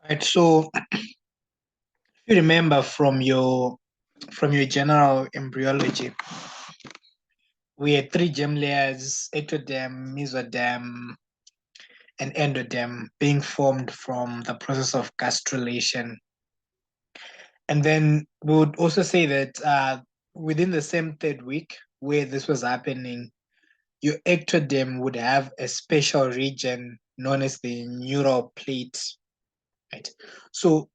Right. So if you remember from your general embryology, we had three germ layers: ectoderm, mesoderm, and endoderm, being formed from the process of gastrulation. And then we would also say that within the same third week where this was happening, your ectoderm would have a special region known as the neural plate. Right. So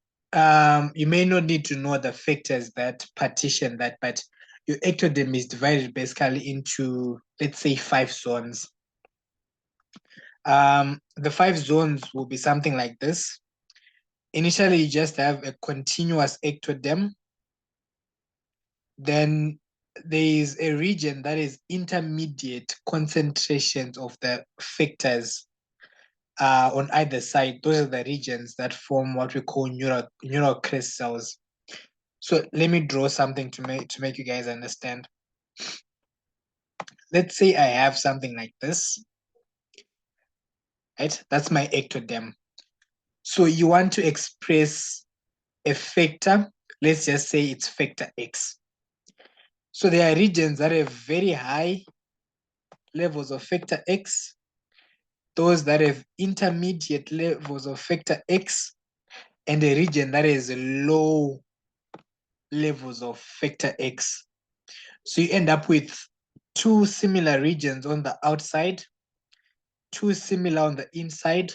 you may not need to know the factors that partition that, but your ectoderm is divided basically into, let's say, 5 zones. The 5 zones will be something like this. Initially, you just have a continuous ectoderm. Then there is a region that is intermediate concentrations of the factors on either side. Those are the regions that form what we call neural crest cells. So let me draw something to make you guys understand. Let's say I have something like this, right? That's my ectoderm. So you want to express a factor. Let's just say it's factor X. So there are regions that have very high levels of factor X, those that have intermediate levels of factor X, and a region that has low levels of factor X. So you end up with two similar regions on the outside, two similar on the inside,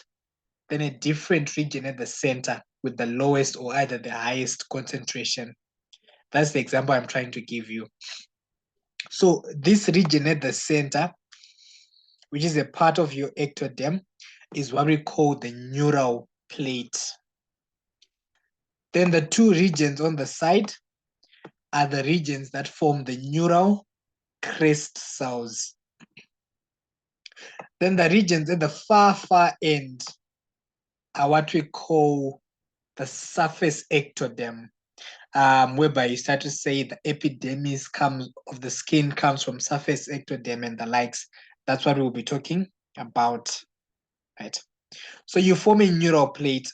then a different region at the center with the lowest or either the highest concentration. That's the example I'm trying to give you. So this region at the center, which is a part of your ectoderm, is what we call the neural plate. Then the two regions on the side are the regions that form the neural crest cells. Then the regions at the far end are what we call the surface ectoderm, whereby you start to say the epidermis comes of the skin comes from surface ectoderm and the likes. That's what we'll be talking about, right? So you form a neural plate.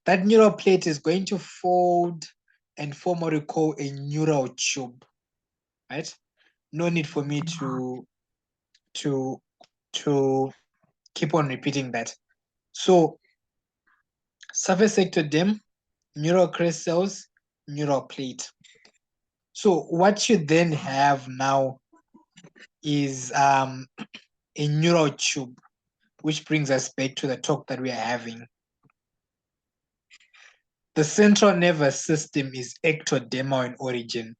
That neural plate is going to fold and form what we call a neural tube, right? No need for me to to keep on repeating that. So surface ectoderm, neural crest cells, neural plate. So what you then have now is a neural tube, which brings us back to the talk that we are having. The central nervous system is ectodermal in origin.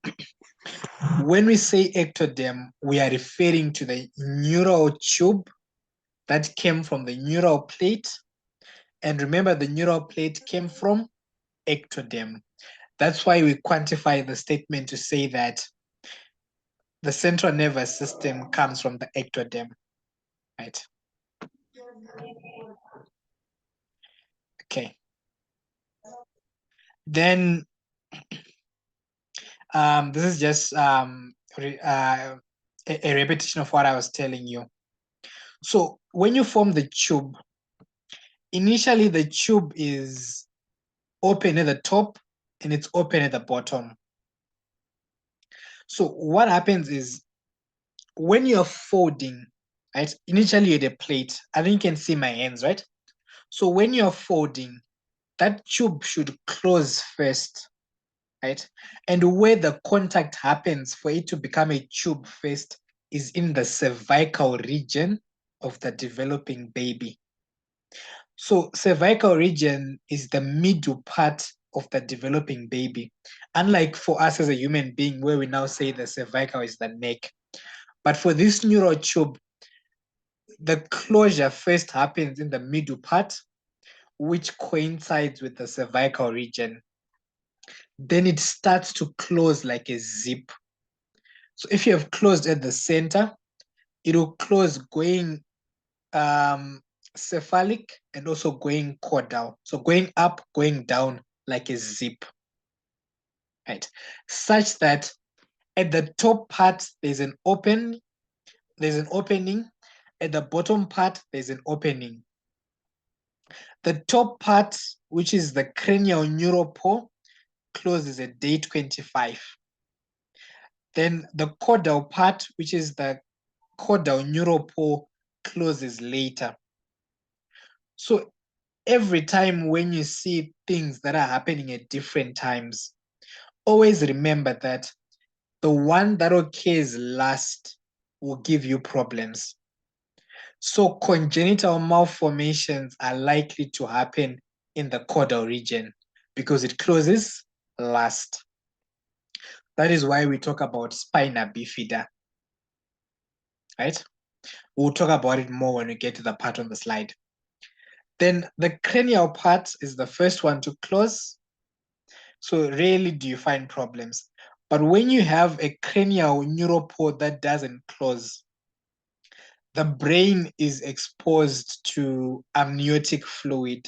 When we say ectoderm, we are referring to the neural tube that came from the neural plate. And remember, the neural plate came from ectoderm. That's why we quantify the statement to say that the central nervous system comes from the ectoderm, right? Okay. Then this is just a repetition of what I was telling you. So when you form the tube, initially the tube is open at the top and it's open at the bottom. So what happens is when you're folding, right? Initially you had a plate. I think you can see my hands, right? So when you're folding, that tube should close first, right? And where the contact happens for it to become a tube first is in the cervical region of the developing baby. So cervical region is the middle part of the developing baby. Unlike for us as a human being, where we now say the cervical is the neck. But for this neural tube, the closure first happens in the middle part, which coincides with the cervical region. Then it starts to close like a zip. So if you have closed at the center, it will close going cephalic and also going caudal. So going up, going down like a zip, right? Such that at the top part, there's an opening. At the bottom part, there's an opening. The top part, which is the cranial neuropore, closes at day 25. Then the caudal part, which is the caudal neuropore, closes later. So every time when you see things that are happening at different times, always remember that the one that occurs last will give you problems. So congenital malformations are likely to happen in the caudal region because it closes last. That is why we talk about spina bifida, right? We'll talk about it more when we get to the part on the slide. Then the cranial part is the first one to close. So rarely do you find problems. But when you have a cranial neuropore that doesn't close, the brain is exposed to amniotic fluid,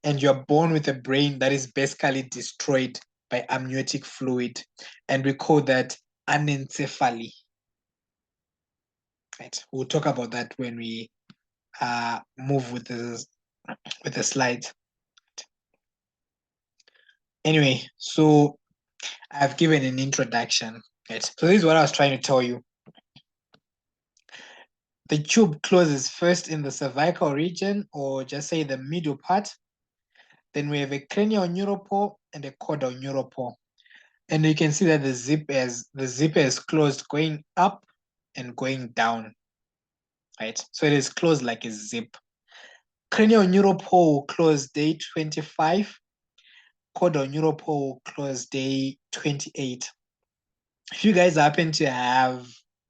and you're born with a brain that is basically destroyed by amniotic fluid. And we call that anencephaly. Right? We'll talk about that when we move with the slides. Anyway, so I've given an introduction. Right? So this is what I was trying to tell you. The tube closes first in the cervical region, or just say the middle part. Then we have a cranial neuropore and a caudal neuropore. And you can see that the zipper is closed going up and going down. Right? So it is closed like a zip. Cranial neuropore will close day 25. Caudal neuropore will close day 28. If you guys happen to have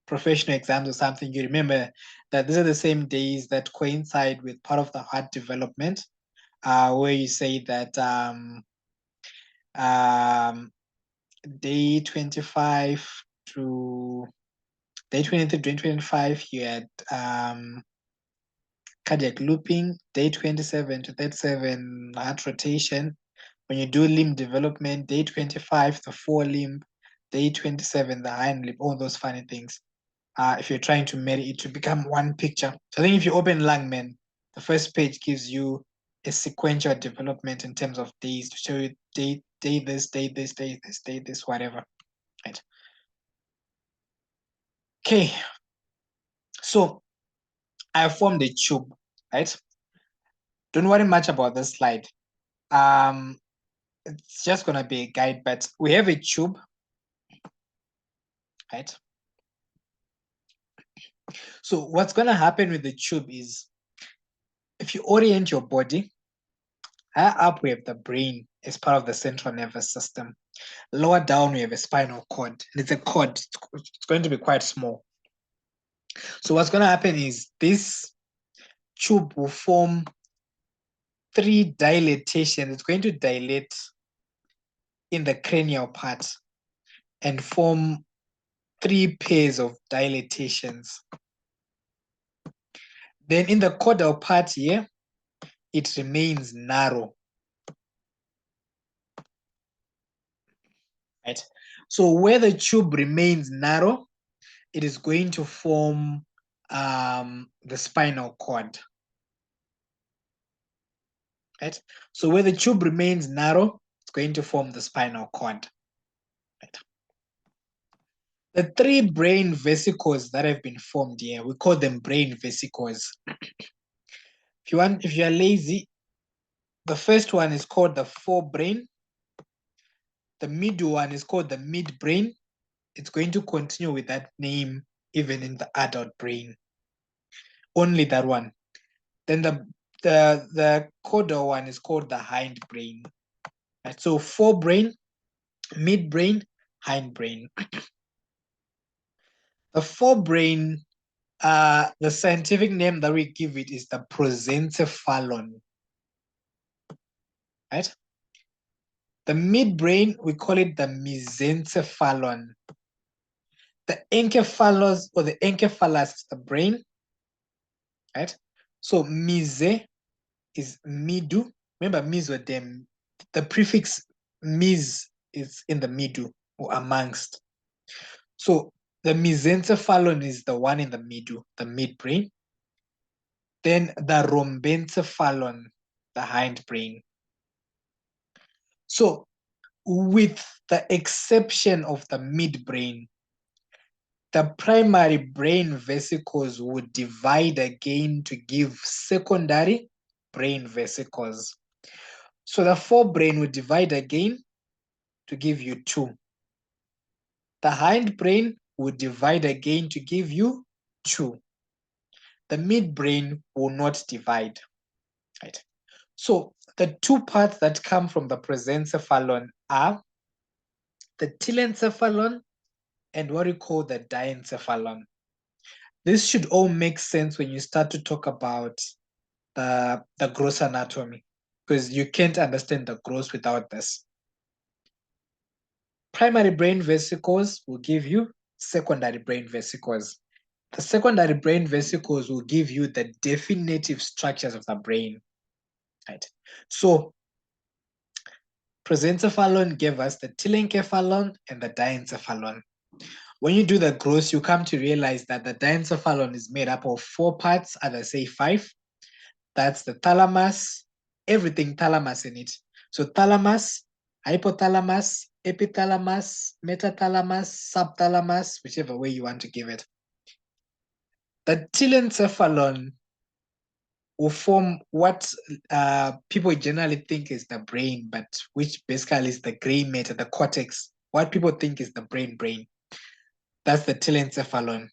professional exams or something, you remember that these are the same days that coincide with part of the heart development, where you say that um, day 25 to day 23, 2025, you had cardiac looping, day 27 to 37, heart rotation. When you do limb development, day 25, the forelimb, day 27, the hind limb, all those funny things. If you're trying to marry it to become one picture. So I think if you open Langman, the first page gives you a sequential development in terms of days to show you day this, day this, day this, day this, whatever. Right. Okay. So I formed a tube, right? Don't worry much about this slide. It's just gonna be a guide, but we have a tube, right? So what's gonna happen with the tube is if you orient your body, higher up we have the brain as part of the central nervous system. Lower down we have a spinal cord, and it's a cord. It's going to be quite small. So what's gonna happen is this tube will form three dilatations. It's going to dilate in the cranial part and form three pairs of dilatations. Then in the caudal part here, it remains narrow. Right? So where the tube remains narrow, it is going to form the spinal cord. Right? So where the tube remains narrow, it's going to form the spinal cord. Right? The three brain vesicles that have been formed here, we call them brain vesicles. If you are lazy, the first one is called the forebrain. The middle one is called the midbrain. It's going to continue with that name even in the adult brain. Only that one. Then the caudal one is called the hindbrain. Right? So forebrain, midbrain, hindbrain. The forebrain, the scientific name that we give it is the prosencephalon. Right? The midbrain, we call it the mesencephalon. The encephalus or the encephalus is the brain, right? So mise is midu. Remember mesodem. The prefix mis is in the middle or amongst. So the mesencephalon is the one in the middle, the midbrain. Then the rhombencephalon. the hindbrain. So with the exception of the midbrain, the primary brain vesicles would divide again to give secondary brain vesicles. So the forebrain would divide again to give you 2. The hindbrain would divide again to give you 2. The midbrain will not divide. Right? So the 2 parts that come from the prosencephalon are the telencephalon and what we call the diencephalon. This should all make sense when you start to talk about the gross anatomy, because you can't understand the gross without this. Primary brain vesicles will give you secondary brain vesicles. The secondary brain vesicles will give you the definitive structures of the brain. Right? So prosencephalon gave us the telencephalon and the diencephalon. When you do the gross, you come to realize that the diencephalon is made up of 4 parts, others say 5. That's the thalamus, everything thalamus in it. So thalamus, hypothalamus, epithalamus, metathalamus, subthalamus, whichever way you want to give it. The telencephalon will form what people generally think is the brain, but which basically is the gray matter, the cortex. What people think is the brain. That's the telencephalon,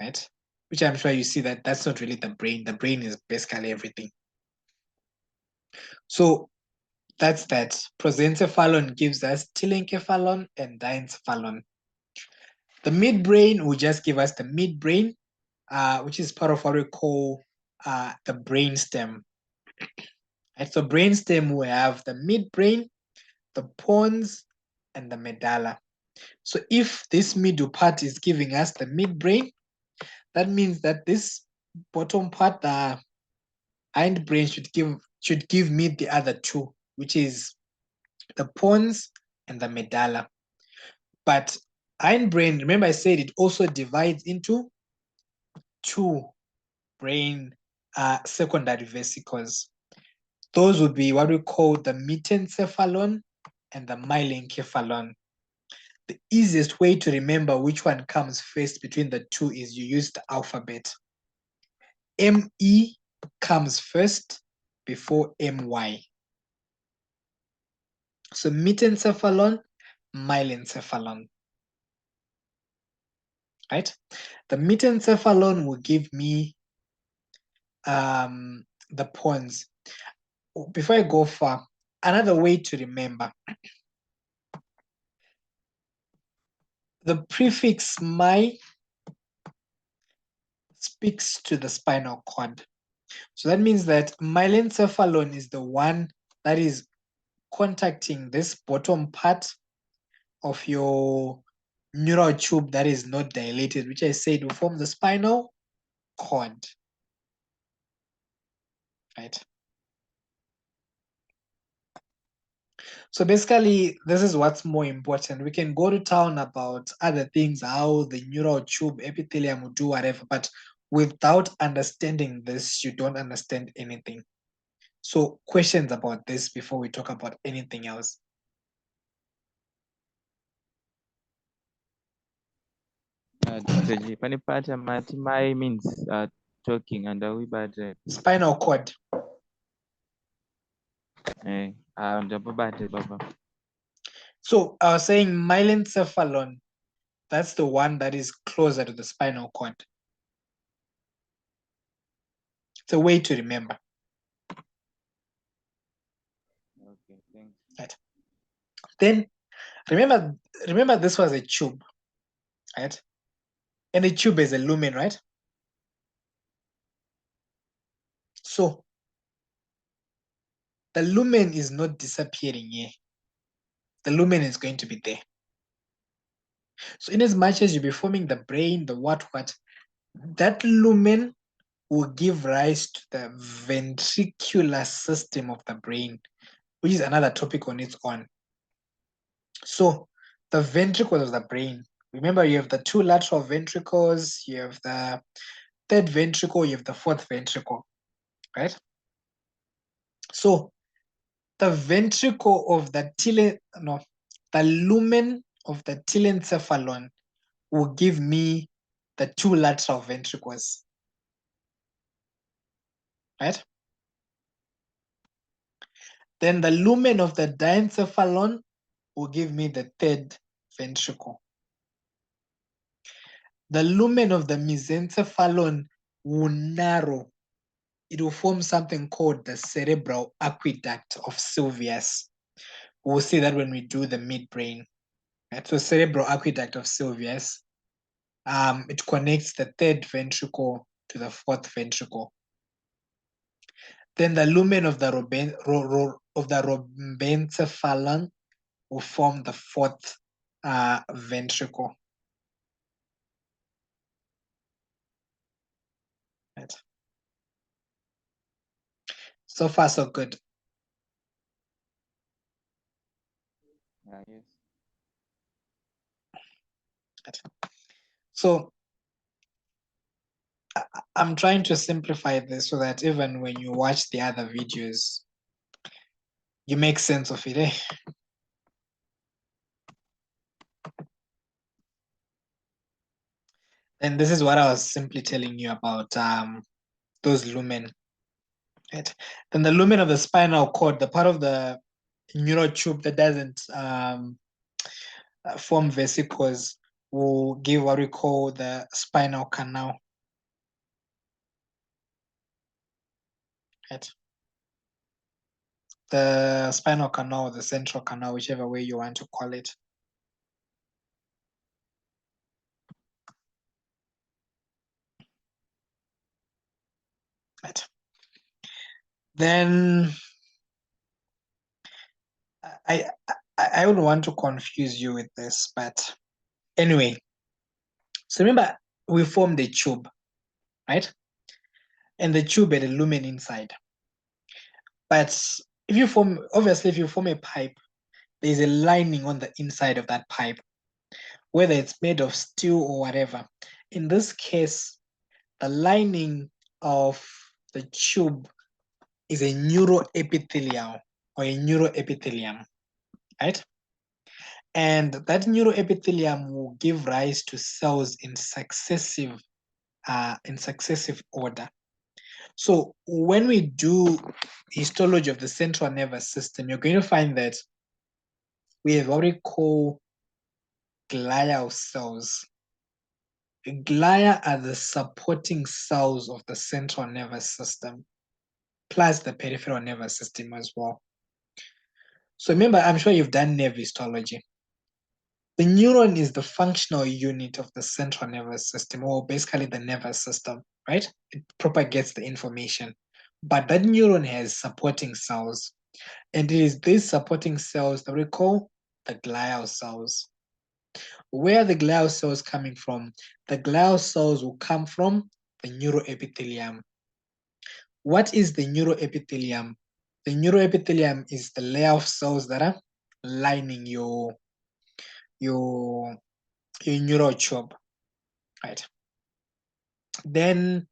right? Which I'm sure you see that that's not really the brain. The brain is basically everything. So that's that. Prosencephalon gives us telencephalon and diencephalon. The midbrain will just give us the midbrain, which is part of what we call the brainstem. Right? So brainstem will have the midbrain, the pons, and the medulla. So if this middle part is giving us the midbrain, that means that this bottom part, the hindbrain, should give me the other 2, which is the pons and the medulla. But hindbrain, remember I said it also divides into 2 brain secondary vesicles. Those would be what we call the metencephalon and the myelencephalon. The easiest way to remember which one comes first between the 2 is you use the alphabet. ME comes first before MY. So metencephalon, myelencephalon. Right? The metencephalon will give me the pons. Before I go far, another way to remember, the prefix my speaks to the spinal cord. So that means that myelencephalon is the one that is contacting this bottom part of your neural tube that is not dilated, which I said will form the spinal cord. Right? So basically, this is what's more important. We can go to town about other things, how the neural tube epithelium will do whatever, but without understanding this, you don't understand anything. So questions about this before we talk about anything else? Dr. G, panipata matimai means talking and we bad Spinal cord. Baba. So I was saying myelencephalon, that's the one that is closer to the spinal cord. It's a way to remember. Okay, thanks. Right. Then remember this was a tube, right? And a tube is a lumen, right? So the lumen is not disappearing here. The lumen is going to be there. So in as much as you'll be forming the brain, the what, that lumen will give rise to the ventricular system of the brain, which is another topic on its own. So the ventricles of the brain, remember you have the 2 lateral ventricles, you have the 3rd ventricle, you have the 4th ventricle, right? So the ventricle of the the lumen of the telencephalon will give me the two lateral ventricles, right? Then the lumen of the diencephalon will give me the third ventricle. The lumen of the mesencephalon will narrow. It will form something called the cerebral aqueduct of Sylvius. We'll see that when we do the midbrain. Right? So cerebral aqueduct of Sylvius, it connects the third ventricle to the fourth ventricle. Then the lumen of the rhombencephalon will form the fourth ventricle. Right. So far, so good. Yes. Right. So I'm trying to simplify this so that even when you watch the other videos, you make sense of it. Eh? And this is what I was simply telling you about those lumen. Right? Then the lumen of the spinal cord, the part of the neural tube that doesn't form vesicles, will give what we call the spinal canal. Right? The spinal canal, the central canal, whichever way you want to call it. Right. Then I would want to confuse you with this, but anyway. So remember, we formed a tube, right? And the tube had a lumen inside. But if you form a pipe, there's a lining on the inside of that pipe, whether it's made of steel or whatever. In this case, the lining of the tube is a neuroepithelial or a neuroepithelium, right? And that neuroepithelium will give rise to cells in successive order. So when we do histology of the central nervous system, you're going to find that we have what we call glial cells. Glia are the supporting cells of the central nervous system, plus the peripheral nervous system as well. So remember, I'm sure you've done nerve histology. The neuron is the functional unit of the central nervous system, or basically the nervous system, right? It propagates the information. But that neuron has supporting cells. And it is these supporting cells that we call the glial cells. Where are the glial cells coming from? The glial cells will come from the neuroepithelium. What is the neuroepithelium? The neuroepithelium is the layer of cells that are lining your neural tube, right? Then,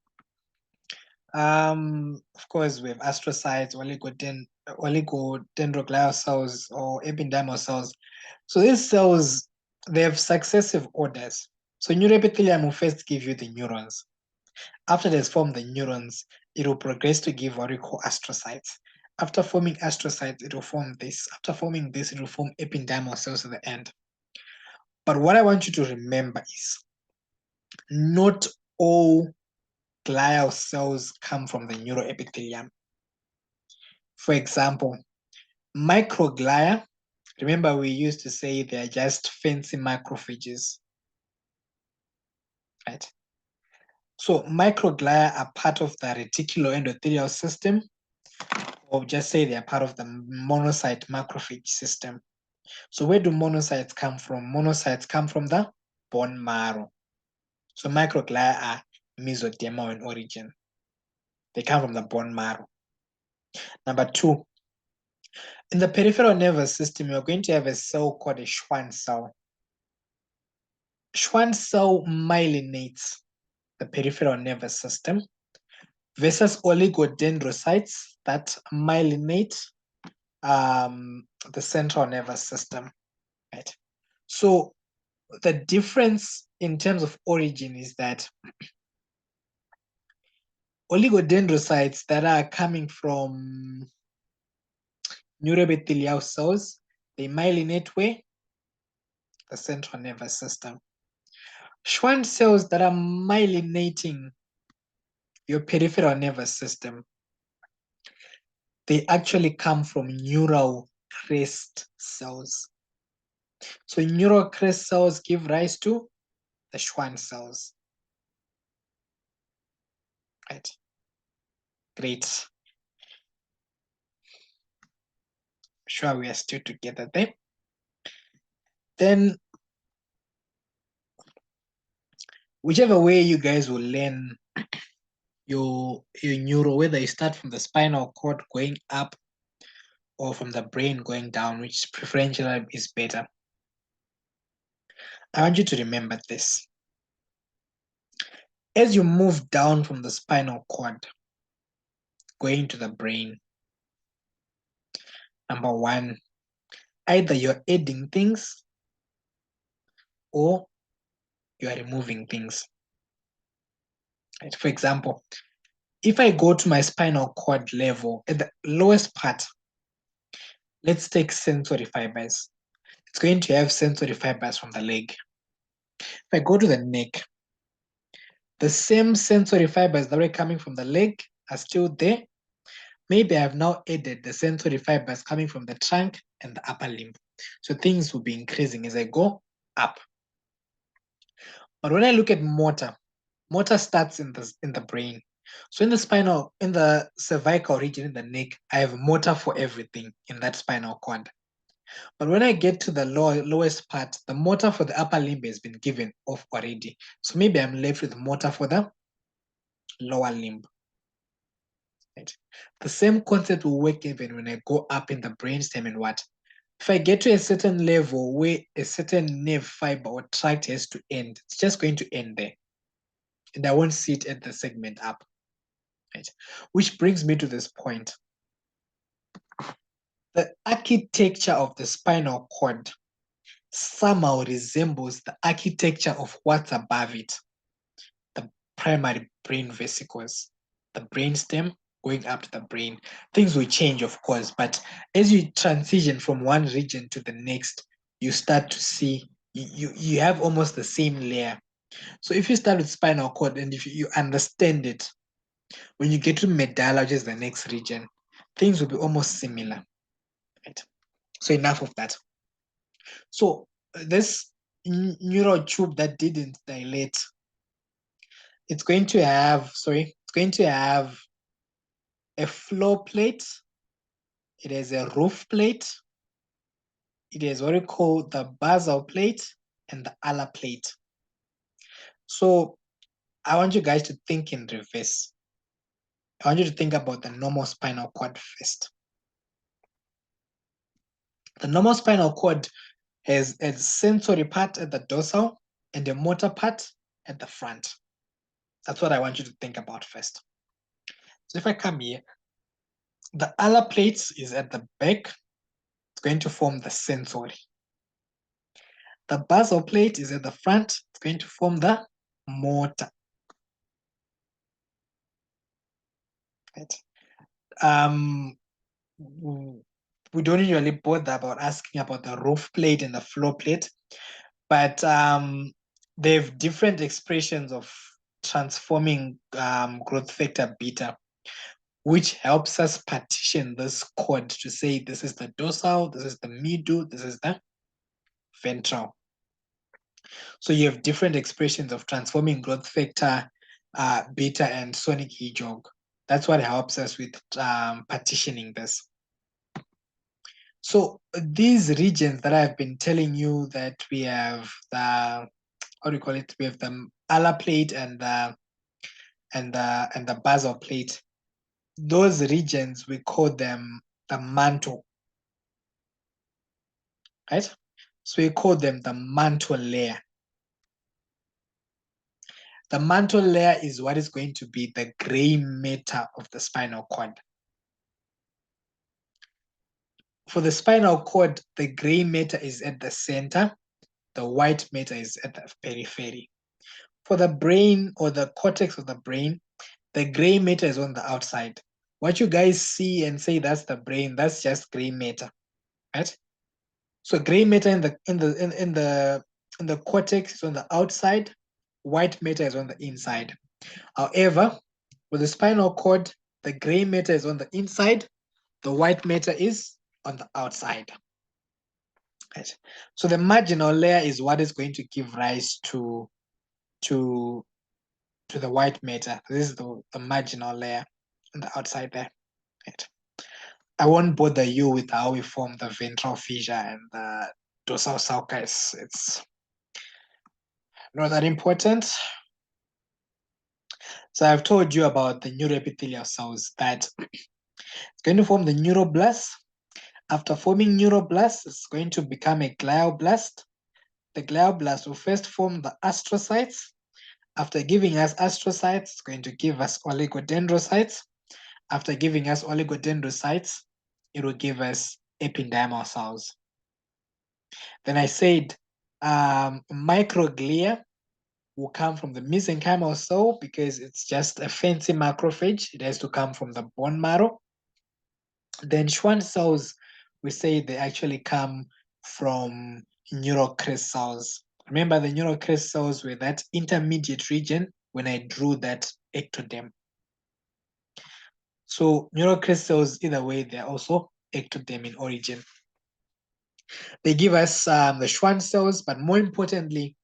of course, we have astrocytes, oligodendroglial cells, or epidermal cells. So these cells, they have successive orders. So neuroepithelium will first give you the neurons. After it has formed the neurons, it will progress to give what we call astrocytes. After forming astrocytes, it will form this. After forming this, it will form epidermal cells at the end. But what I want you to remember is not all glial cells come from the neuroepithelium. For example, microglia, remember we used to say they're just fancy macrophages, right? So microglia are part of the reticuloendothelial system, or just say they're part of the monocyte macrophage system. So where do monocytes come from? Monocytes come from the bone marrow. So microglia are mesodermal in origin. They come from the bone marrow. Number two, in the peripheral nervous system, you're going to have a cell called a Schwann cell. Schwann cell myelinates the peripheral nervous system versus oligodendrocytes that myelinate the central nervous system, right? So the difference in terms of origin is that oligodendrocytes that are coming from neuroepithelial cells, they myelinate where? The central nervous system. Schwann cells that are myelinating your peripheral nervous system, they actually come from neural crest cells. So neural crest cells give rise to the Schwann cells. Right. Great. Sure, we are still together there. Then, whichever way you guys will learn your neuro, whether you start from the spinal cord going up or from the brain going down, which preferentially is better, I want you to remember this. As you move down from the spinal cord, going to the brain, number one, either you're adding things or you are removing things. Right? For example, if I go to my spinal cord level, at the lowest part, let's take sensory fibers. It's going to have sensory fibers from the leg. If I go to the neck, the same sensory fibers that were coming from the leg are still there. Maybe I've now added the sensory fibers coming from the trunk and the upper limb. So things will be increasing as I go up. But when I look at motor starts in the brain. So in the cervical region, in the neck, I have motor for everything in that spinal cord. But when I get to the lowest part, the motor for the upper limb has been given off already. So maybe I'm left with motor for the lower limb. Right? The same concept will work even when I go up in the brainstem and what? If I get to a certain level where a certain nerve fiber or tract has to end, it's just going to end there. And I won't see it at the segment up. Right? Which brings me to this point. The architecture of the spinal cord somehow resembles the architecture of what's above it. The primary brain vesicles, the brainstem going up to the brain. Things will change, of course, but as you transition from one region to the next, you start to see you have almost the same layer. So if you start with spinal cord and if you understand it, when you get to medulla, which is the next region, things will be almost similar. Right? So enough of that. So this neural tube that didn't dilate, it's going to have a floor plate, it has a roof plate, it has what we call the basal plate and the ala plate. So I want you guys to think in reverse. I want you to think about the normal spinal cord first. The normal spinal cord has a sensory part at the dorsal and a motor part at the front. That's what I want you to think about first. So if I come here, the ala plate is at the back. It's going to form the sensory. The basal plate is at the front. It's going to form the motor. Right? We don't usually bother about asking about the roof plate and the floor plate, but they have different expressions of transforming growth factor beta, which helps us partition this cord to say this is the dorsal, this is the middle, this is the ventral. So you have different expressions of transforming growth factor, beta, and sonic hedgehog. That's what helps us with partitioning this. So these regions that I've been telling you that we have the, how do you call it? We have the ala plate and the basal plate. Those regions, we call them the mantle, right? So we call them the mantle layer. The mantle layer is what is going to be the gray matter of the spinal cord. For the spinal cord, the gray matter is at the center, the white matter is at the periphery. For the brain or the cortex of the brain, the gray matter is on the outside. What you guys see and say that's the brain, that's just gray matter, right? So gray matter in the cortex is on the outside, white matter is on the inside. However, with the spinal cord, the gray matter is on the inside, the white matter is on the outside. Right. So the marginal layer is what is going to give rise to the white matter. This is the marginal layer on the outside there. Right. I won't bother you with how we form the ventral fissure and the dorsal sulcus. It's not that important. So I've told you about the neuroepithelial cells that it's going to form the neuroblast. After forming neuroblast, it's going to become a glioblast. The glioblast will first form the astrocytes. After giving us astrocytes, it's going to give us oligodendrocytes. After giving us oligodendrocytes, it will give us ependymal cells. Then I said microglia will come from the mesenchymal cell because it's just a fancy macrophage. It has to come from the bone marrow. Then Schwann cells, we say they actually come from neural crest cells. Remember, the neural crest cells were that intermediate region when I drew that ectoderm. So neural crest cells, either way, they're also ectoderm in origin. They give us the Schwann cells, but more importantly,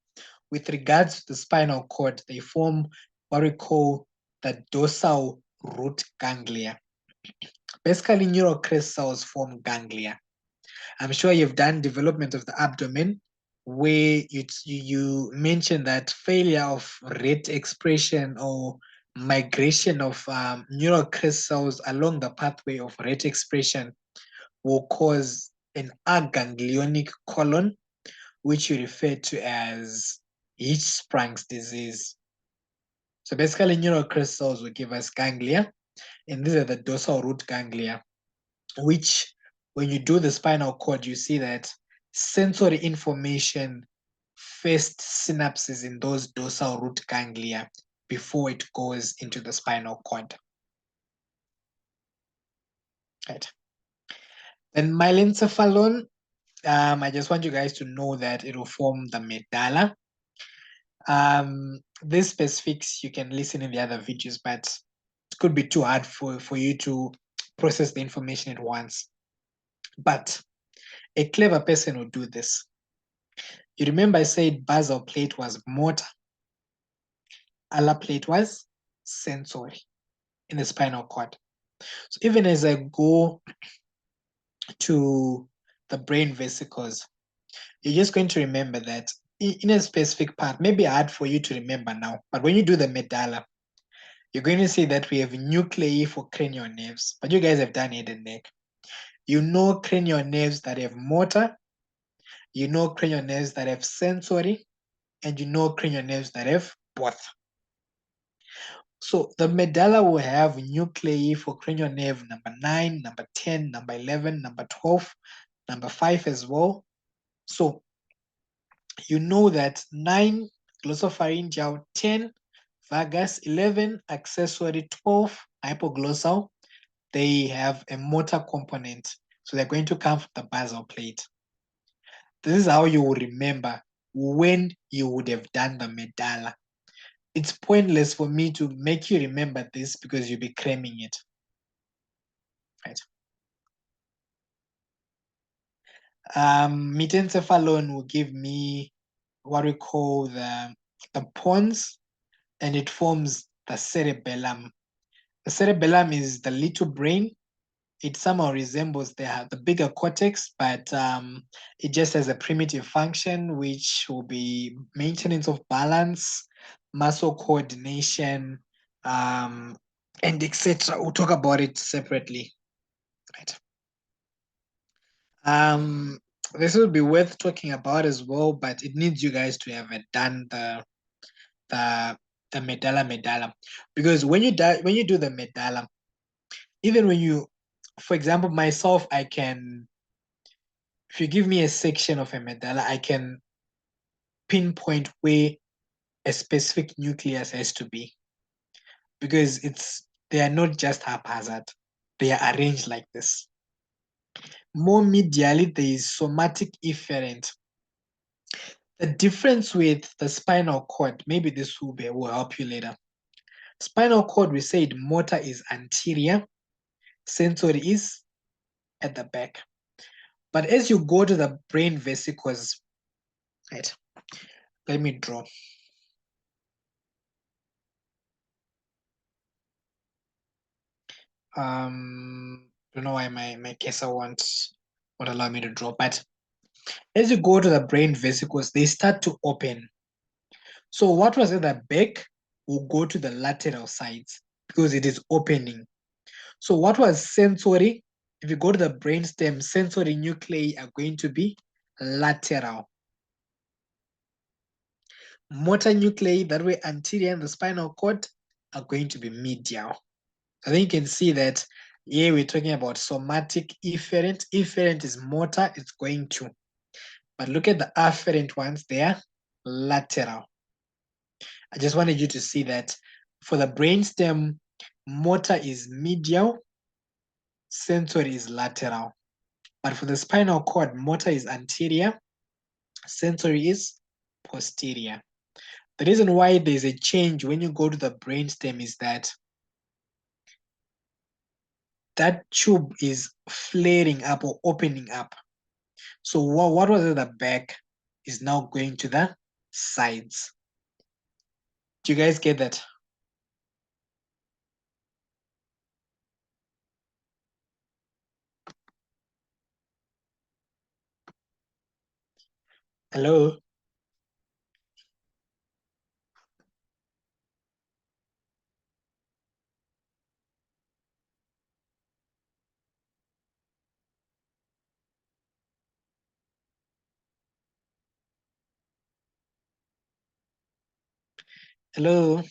with regards to the spinal cord, they form what we call the dorsal root ganglia. Basically, neural crest cells form ganglia. I'm sure you've done development of the abdomen where you mentioned that failure of rate expression or migration of neural crest cells along the pathway of rate expression will cause an aganglionic colon, which you refer to as Hirschsprung's disease. So basically, neural crest cells will give us ganglia, and these are the dorsal root ganglia, which when you do the spinal cord, you see that sensory information first synapses in those dorsal root ganglia before it goes into the spinal cord. Right. Then myelencephalon, I just want you guys to know that it will form the medulla. These specifics you can listen in the other videos, but it could be too hard for you to process the information at once. But a clever person will do this. You remember I said basal plate was motor, ala plate was sensory in the spinal cord. So even as I go to the brain vesicles, you're just going to remember that in a specific part, maybe hard for you to remember now, but when you do the medulla, you're going to see that we have nuclei for cranial nerves, but you guys have done head and neck. You know cranial nerves that have motor, you know cranial nerves that have sensory, and you know cranial nerves that have both. So the medulla will have nuclei for cranial nerve number 9, number 10, number 11, number 12, number 5 as well. So you know that 9 glossopharyngeal, 10 vagus, 11 accessory, 12 hypoglossal. They have a motor component. So they're going to come from the basal plate. This is how you will remember when you would have done the medulla. It's pointless for me to make you remember this because you'll be cramming it. Right. Metencephalon will give me what we call the pons, and it forms the cerebellum. The cerebellum is the little brain. It somehow resembles the bigger cortex, but it just has a primitive function, which will be maintenance of balance, muscle coordination, and etc. We'll talk about it separately. Right. This will be worth talking about as well, but it needs you guys to have done the medulla, because when you do the medulla, even when you, for example, myself, I can If you give me a section of a medulla, I can pinpoint where a specific nucleus has to be, because they are not just haphazard. They are arranged like this. More medially, there is somatic efferent. The difference with the spinal cord, maybe this will help you later. Spinal cord, we said motor is anterior, sensory is at the back. But as you go to the brain vesicles, right? Let me draw. Don't know why my cursor won't allow me to draw, but as you go to the brain vesicles, they start to open. So what was at the back will go to the lateral sides because it is opening. So what was sensory? If you go to the brainstem, sensory nuclei are going to be lateral. Motor nuclei that were anterior in the spinal cord are going to be medial. I think you can see that here we're talking about somatic efferent. Efferent is motor, it's going to. But look at the afferent ones, they are lateral. I just wanted you to see that for the brainstem, motor is medial, sensory is lateral. But for the spinal cord, motor is anterior, sensory is posterior. The reason why there's a change when you go to the brainstem is that tube is flaring up or opening up. So what was at the back is now going to the sides. Do you guys get that? Hello? Hello?